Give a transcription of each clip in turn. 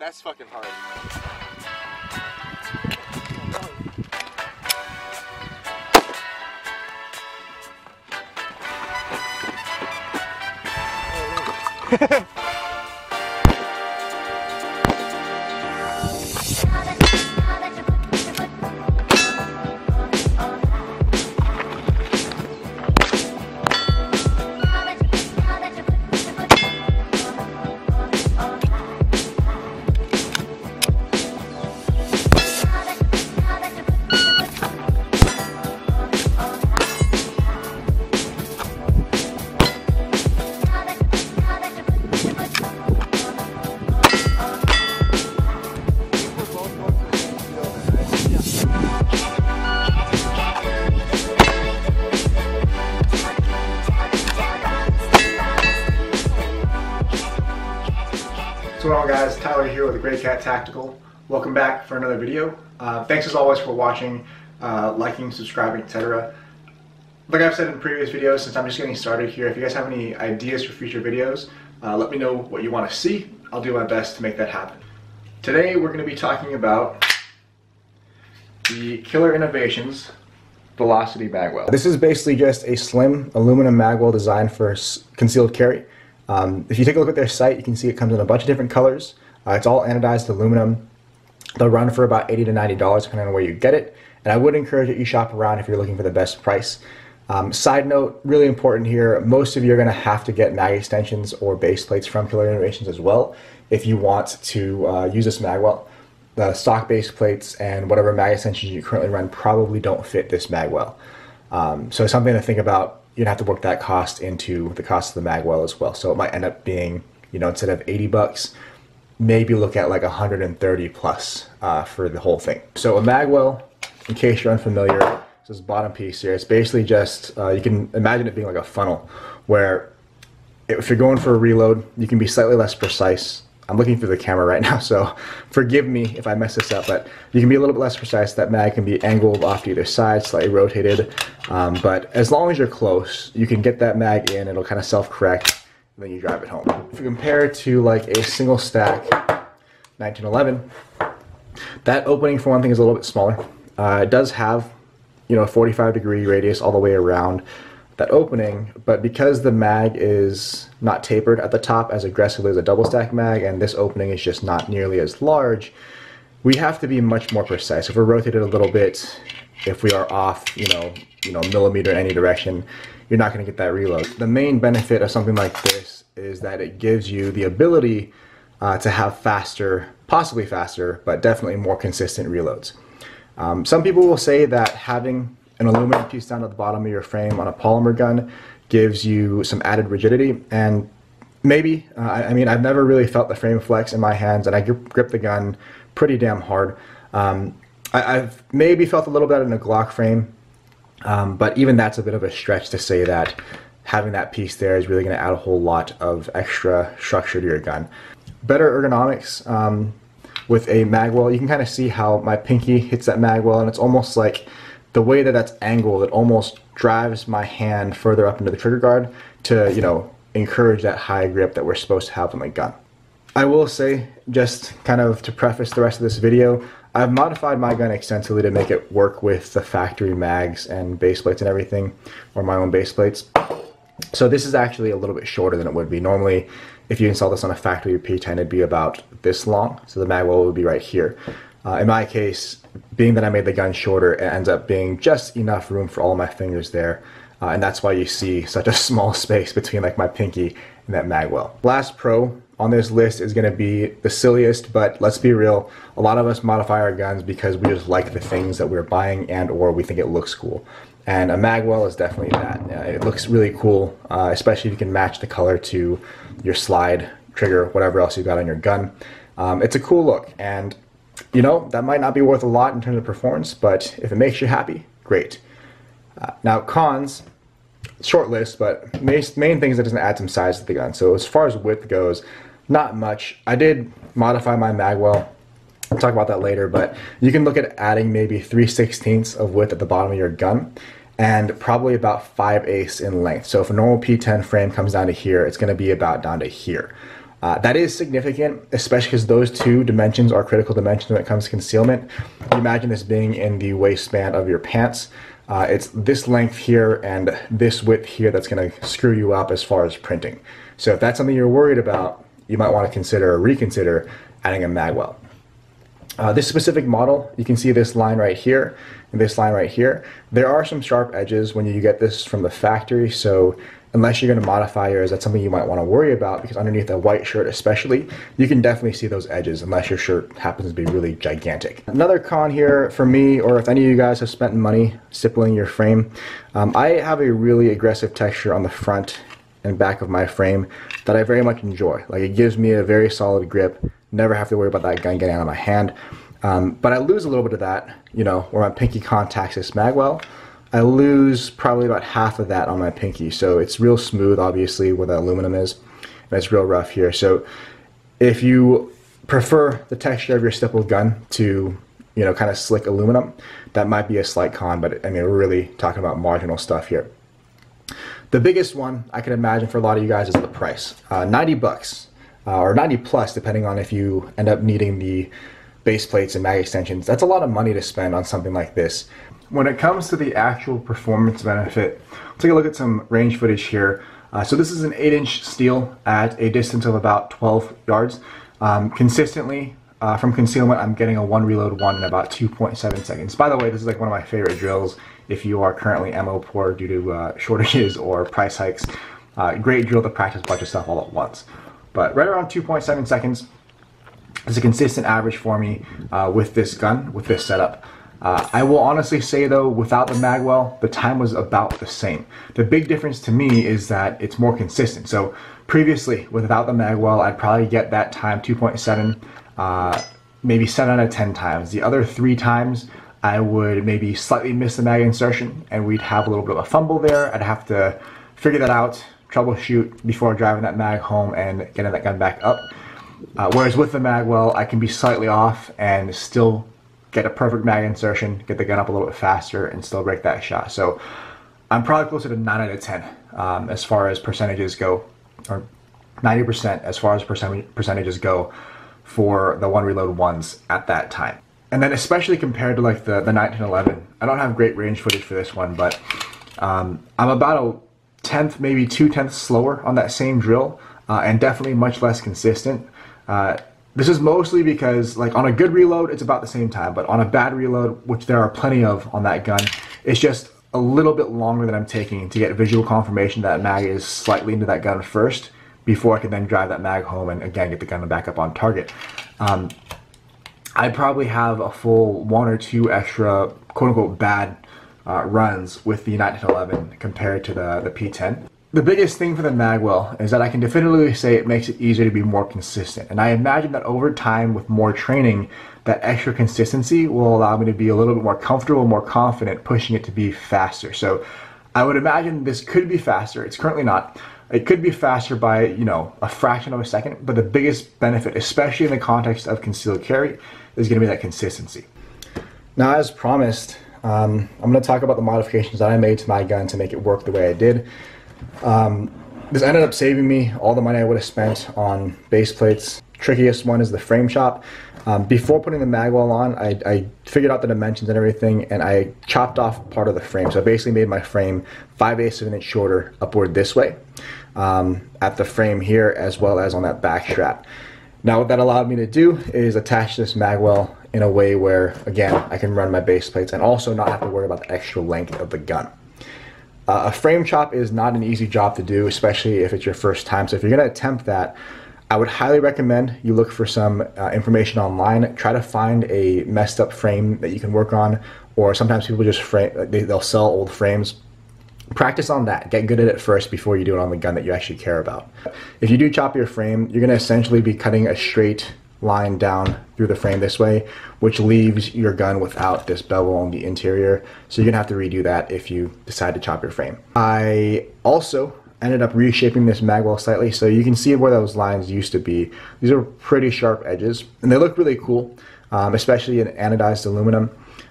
That's fucking hard. What's going on, guys? Tyler here with Great Cat Tactical. Welcome back for another video. Thanks as always for watching, liking, subscribing, etc. Like I've said in previous videos, since I'm just getting started here, if you guys have any ideas for future videos, let me know what you want to see. I'll do my best to make that happen. Today we're going to be talking about the Killer Innovations Velocity Magwell. This is basically just a slim aluminum magwell designed for concealed carry. If you take a look at their site, you can see it comes in a bunch of different colors. It's all anodized aluminum. They'll run for about $80 to $90 depending on where you get it. And I would encourage that you shop around if you're looking for the best price. Side note, really important here, most of you are going to have to get mag extensions or base plates from Killer Innovations as well if you want to use this magwell. The stock base plates and whatever mag extensions you currently run probably don't fit this magwell. So something to think about. You'd have to work that cost into the cost of the magwell as well. So it might end up being, you know, instead of 80 bucks, maybe look at like 130 plus for the whole thing. So a magwell, in case you're unfamiliar, is this bottom piece here. It's basically just, you can imagine it being like a funnel where if you're going for a reload, you can be slightly less precise. I'm looking through the camera right now, so forgive me if I mess this up, but you can be a little bit less precise. That mag can be angled off to either side, slightly rotated, but as long as you're close, you can get that mag in, it'll kind of self-correct, and then you drive it home. If you compare it to like a single stack 1911, that opening for one thing is a little bit smaller. It does have, you know, a 45-degree radius all the way around that opening, but because the mag is not tapered at the top as aggressively as a double stack mag, and this opening is just not nearly as large, we have to be much more precise. If we're rotated a little bit, if we are off, you know, millimeter in any direction, you're not going to get that reload. The main benefit of something like this is that it gives you the ability to have faster, possibly faster, but definitely more consistent reloads. Some people will say that having an aluminum piece down at the bottom of your frame on a polymer gun gives you some added rigidity, and maybe, I mean, I've never really felt the frame flex in my hands, and I grip the gun pretty damn hard. I've maybe felt a little bit in a Glock frame, but even that's a bit of a stretch to say that having that piece there is really going to add a whole lot of extra structure to your gun. Better ergonomics with a magwell. You can kind of see how my pinky hits that magwell, and it's almost like the way that that's angled, it almost drives my hand further up into the trigger guard to, you know, encourage that high grip that we're supposed to have on the gun. I will say, just kind of to preface the rest of this video, I've modified my gun extensively to make it work with the factory mags and base plates and everything, or my own base plates. So this is actually a little bit shorter than it would be. Normally, if you install this on a factory P10, it'd be about this long, so the magwell would be right here. In my case, being that I made the gun shorter, it ends up being just enough room for all of my fingers there, and that's why you see such a small space between like my pinky and that magwell. Last pro on this list is going to be the silliest, but let's be real, a lot of us modify our guns because we just like the things that we're buying and or we think it looks cool. And a magwell is definitely that. It looks really cool, especially if you can match the color to your slide, trigger, whatever else you got on your gun. It's a cool look, and you know, that might not be worth a lot in terms of performance, but if it makes you happy, great. Now cons, short list, but main thing is that it doesn't add some size to the gun. So as far as width goes, not much. I did modify my magwell. I'll talk about that later, but you can look at adding maybe 3/16 of width at the bottom of your gun and probably about 5/8 in length. So if a normal P10 frame comes down to here, it's going to be about down to here. That is significant, especially because those two dimensions are critical dimensions when it comes to concealment. You imagine this being in the waistband of your pants. It's this length here and this width here that's going to screw you up as far as printing. So if that's something you're worried about, you might want to consider or reconsider adding a Magwell. This specific model, you can see this line right here and this line right here. There are some sharp edges when you get this from the factory, so unless you're going to modify yours, that's something you might want to worry about, because underneath a white shirt especially, you can definitely see those edges unless your shirt happens to be really gigantic. Another con here for me, or if any of you guys have spent money stippling your frame, I have a really aggressive texture on the front and back of my frame that I very much enjoy. Like, it gives me a very solid grip, never have to worry about that gun getting out of my hand. But I lose a little bit of that, you know, where my pinky contacts this Magwell. I lose probably about half of that on my pinky. So it's real smooth, obviously, where the aluminum is, and it's real rough here. So if you prefer the texture of your stippled gun to, you know, kind of slick aluminum, that might be a slight con, but I mean, we're really talking about marginal stuff here. The biggest one I can imagine for a lot of you guys is the price. 90 bucks, or 90 plus, depending on if you end up needing the base plates and mag extensions. That's a lot of money to spend on something like this. When it comes to the actual performance benefit, let's take a look at some range footage here. So this is an 8-inch steel at a distance of about 12 yards. Consistently, from concealment, I'm getting a one reload one in about 2.7 seconds. By the way, this is like one of my favorite drills if you are currently ammo poor due to shortages or price hikes. Great drill to practice a bunch of stuff all at once. But right around 2.7 seconds is a consistent average for me with this gun, with this setup. I will honestly say though, without the Magwell, the time was about the same. The big difference to me is that it's more consistent. So previously, without the Magwell, I'd probably get that time 2.7, maybe 7 out of 10 times. The other 3 times, I would maybe slightly miss the mag insertion, and we'd have a little bit of a fumble there. I'd have to figure that out, troubleshoot before driving that mag home and getting that gun back up. Whereas with the Magwell, I can be slightly off and still get a perfect mag insertion, get the gun up a little bit faster, and still break that shot. So I'm probably closer to 9 out of 10 as far as percentages go, or 90% as far as percentages go for the one reload ones at that time. And then especially compared to like the 1911, I don't have great range footage for this one, but I'm about a 10th, maybe 2/10 slower on that same drill, and definitely much less consistent. This is mostly because, like, on a good reload, it's about the same time, but on a bad reload, which there are plenty of on that gun, it's just a little bit longer than I'm taking to get visual confirmation that mag is slightly into that gun first, before I can then drive that mag home and again get the gun back up on target. I probably have a full 1 or 2 extra quote-unquote bad runs with the 1911 compared to the P10. The biggest thing for the Magwell is that I can definitively say it makes it easier to be more consistent. And I imagine that over time, with more training, that extra consistency will allow me to be a little bit more comfortable, more confident, pushing it to be faster. So I would imagine this could be faster. It's currently not. It could be faster by, you know, a fraction of a second, but the biggest benefit, especially in the context of concealed carry, is going to be that consistency. Now, as promised, I'm going to talk about the modifications that I made to my gun to make it work the way I did. This ended up saving me all the money I would have spent on base plates. Trickiest one is the frame chop. Before putting the Magwell on, I figured out the dimensions and everything, and I chopped off part of the frame. So I basically made my frame 5/8 of an inch shorter upward this way, at the frame here as well as on that back strap. Now what that allowed me to do is attach this Magwell in a way where, again, I can run my base plates and also not have to worry about the extra length of the gun. A frame chop is not an easy job to do, especially if it's your first time. So if you're going to attempt that, I would highly recommend you look for some information online. Try to find a messed up frame that you can work on, or sometimes people just they'll sell old frames. Practice on that. Get good at it first before you do it on the gun that you actually care about. If you do chop your frame, you're going to essentially be cutting a straight line down through the frame this way, which leaves your gun without this bevel on the interior. So you're gonna have to redo that if you decide to chop your frame. I also ended up reshaping this Magwell slightly, so you can see where those lines used to be. These are pretty sharp edges, and they look really cool, especially in anodized aluminum,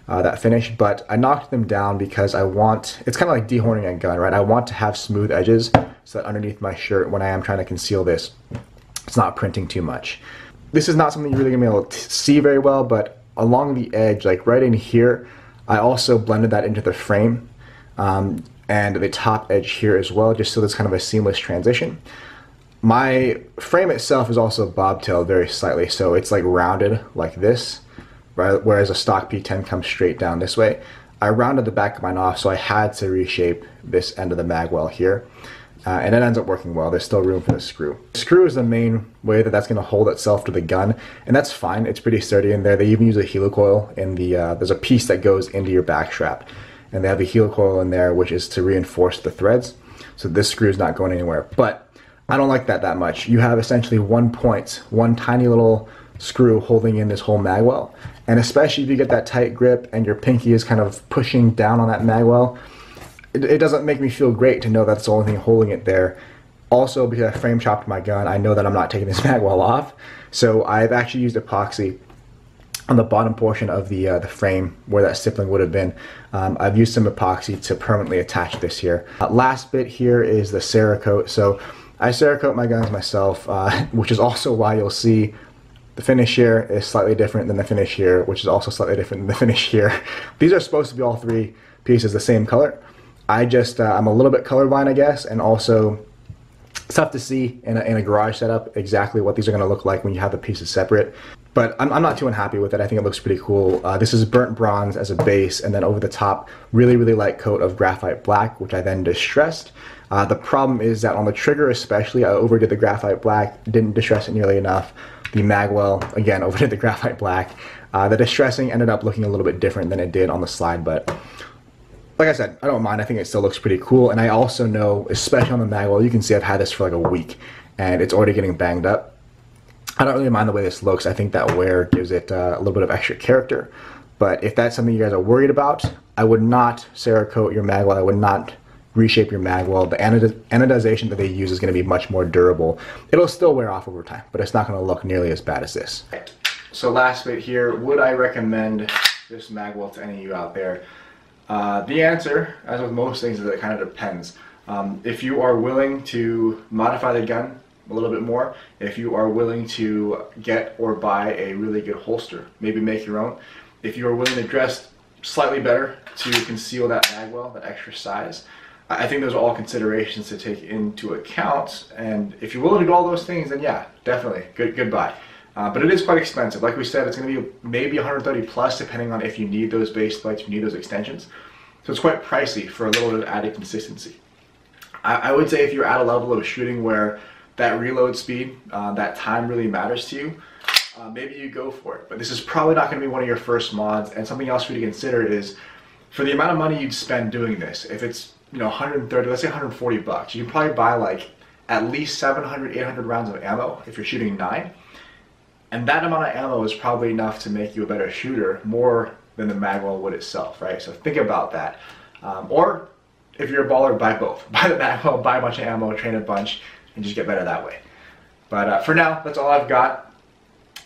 that finish, but I knocked them down because I want, it's kind of like dehorning a gun, right? I want to have smooth edges so that underneath my shirt, when I am trying to conceal this, it's not printing too much. This is not something you're really gonna be able to see very well, but along the edge, like right in here, I also blended that into the frame and the top edge here as well, just so there's kind of a seamless transition. My frame itself is also bobtailed very slightly, so it's like rounded like this, right? Whereas a stock P10 comes straight down this way. I rounded the back of mine off, so I had to reshape this end of the Magwell here. And it ends up working well. There's still room for the screw. The screw is the main way that that's going to hold itself to the gun, and that's fine. It's pretty sturdy in there. They even use a helicoil in the, there's a piece that goes into your back strap, and they have a helicoil in there which is to reinforce the threads, so this screw is not going anywhere. But I don't like that much. You have essentially one tiny little screw holding in this whole Magwell, and especially if you get that tight grip and your pinky is kind of pushing down on that Magwell, it doesn't make me feel great to know that's the only thing holding it there. Also, because I frame chopped my gun, I know that I'm not taking this Magwell off, so I've actually used epoxy on the bottom portion of the frame where that stippling would have been. I've used some epoxy to permanently attach this here. Last bit here is the Cerakote. So I Cerakote my guns myself, which is also why you'll see the finish here is slightly different than the finish here, which is also slightly different than the finish here. These are supposed to be all three pieces the same color. I'm a little bit colorblind, I guess, and also it's tough to see in a garage setup exactly what these are going to look like when you have the pieces separate. But I'm not too unhappy with it. I think it looks pretty cool. This is burnt bronze as a base, and then over the top, really light coat of graphite black, which I then distressed. The problem is that on the trigger especially, I overdid the graphite black, didn't distress it nearly enough. The Magwell, again, overdid the graphite black. The distressing ended up looking a little bit different than it did on the slide, but like I said, I don't mind. I think it still looks pretty cool, and I also know, especially on the Magwell, you can see I've had this for like a week, and it's already getting banged up. I don't really mind the way this looks. I think that wear gives it a little bit of extra character, but if that's something you guys are worried about, I would not Cerakote your Magwell. I would not reshape your Magwell. The anodization that they use is going to be much more durable. It'll still wear off over time, but it's not going to look nearly as bad as this. So last bit here, would I recommend this Magwell to any of you out there? The answer, as with most things, is that it kind of depends. If you are willing to modify the gun a little bit more, if you are willing to get or buy a really good holster, maybe make your own, if you are willing to dress slightly better to conceal that Magwell, that extra size, I think those are all considerations to take into account. And if you're willing to do all those things, then yeah, definitely, good buy. But it is quite expensive. Like we said, it's going to be maybe 130 plus, depending on if you need those base plates, if you need those extensions. So it's quite pricey for a little bit of added consistency. I would say if you're at a level of shooting where that reload speed, that time really matters to you, maybe you go for it. But this is probably not going to be one of your first mods. And something else for you to consider is, for the amount of money you'd spend doing this, if it's 130, let's say 140 bucks, you can probably buy like at least 700, 800 rounds of ammo if you're shooting 9. And that amount of ammo is probably enough to make you a better shooter, more than the Magwell would itself, right? So think about that. Or if you're a baller, buy both. Buy the Magwell, buy a bunch of ammo, train a bunch, and just get better that way. But for now, that's all I've got.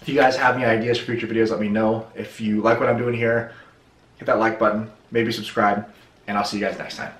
If you guys have any ideas for future videos, let me know. If you like what I'm doing here, hit that like button, maybe subscribe, and I'll see you guys next time.